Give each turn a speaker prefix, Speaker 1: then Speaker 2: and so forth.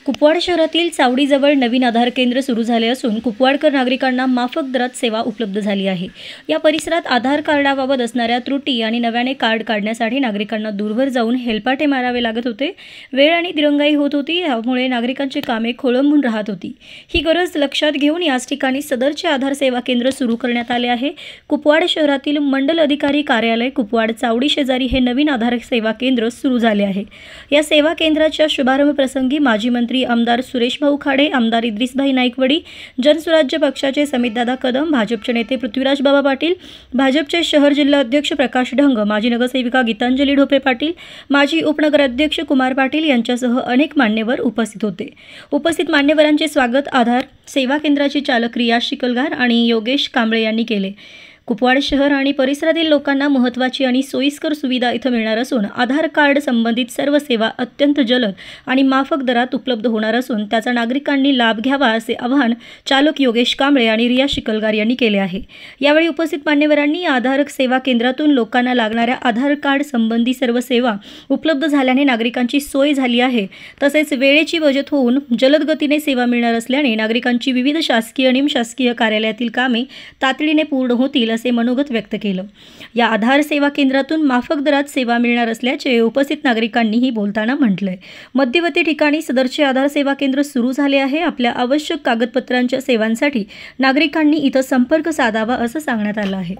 Speaker 1: कुपवाड शहरातील चावडीजवळ नवीन आधार केंद्र सुरू झाले असून कुपवाडकर नागरिकांना माफक दरात सेवा उपलब्ध झाली आहे। या परिसरात आधार कार्डाबाबत असणाऱ्या त्रुटी आणि नव्याने कार्ड काढण्यासाठी नागरिकांना दूरवर जाऊन हेलपाटे मारावे लागत होते। वेळ आणि दिरंगाई होत होती, यामुळे नागरिकांची कामे खोळंबून राहत होती। ही गरज लक्षात घेऊन याच ठिकाणी सदरचे आधार सेवा केंद्र सुरू करण्यात आले आहे। कुपवाड शहरातील मंडल अधिकारी कार्यालय कुपवाड चावडी शेजारी हे नवीन आधार सेवा केंद्र सुरू झाले आहे। या सेवा केंद्राच्या शुभारंभ प्रसंगी माजी मंत्री आमदार सुरेश भाऊ खाडे, आमदार इद्रिसभाई नाईकवडी, जनसुराज्य पक्षाचे समितदादा कदम, भाजपचे नेते पृथ्वीराज बाबा पाटील, भाजपचे शहर जिल्हा अध्यक्ष प्रकाश ढंग, माजी नगरसेविका गीतांजली ढोपे पाटील, माजी उपनगराध्यक्ष कुमार पाटील यांच्यासह अनेक मान्यवर उपस्थित होते। उपस्थित मान्यवरांचे स्वागत आधार सेवा केंद्राचे चालक रियाज शिकलगार आणि योगेश कांबळे यांनी केले। कुपवाड शहर आणि परिसरातील लोकांना महत्त्वाची आणि सोयीस्कर सुविधा इथं मिळणार असून आधार कार्ड संबंधित सर्व सेवा अत्यंत जलद आणि माफक दरात उपलब्ध होणार असून त्याचा नागरिकांनी लाभ घ्यावा असे आवाहन चालक योगेश कांबळे आणि रिया शिकलगार यांनी केले आहे। यावेळी उपस्थित मान्यवरांनी आधार सेवा केंद्रातून लोकांना लागणाऱ्या आधार कार्ड संबंधी सर्व सेवा उपलब्ध झाल्याने नागरिकांची सोय झाली आहे, तसेच वेळेची बचत होऊन जलद गतीने सेवा मिळणार असल्याने नागरिकांची विविध शासकीय आणि निमशासकीय कार्यालयातील कामे तातडीने पूर्ण होतील असे मनोगत व्यक्त केलं। या आधार सेवा केंद्रातून माफक दरात सेवा मिळणार असल्याचे उपस्थित नागरिकांनीही बोलताना म्हटलंय। मध्यवर्ती ठिकाणी सदरचे आधार सेवा केंद्र सुरू झाले आहे। आपल्या आवश्यक कागदपत्रांच्या सेवांसाठी नागरिकांनी इथं संपर्क साधावा असं सांगण्यात आलं आहे।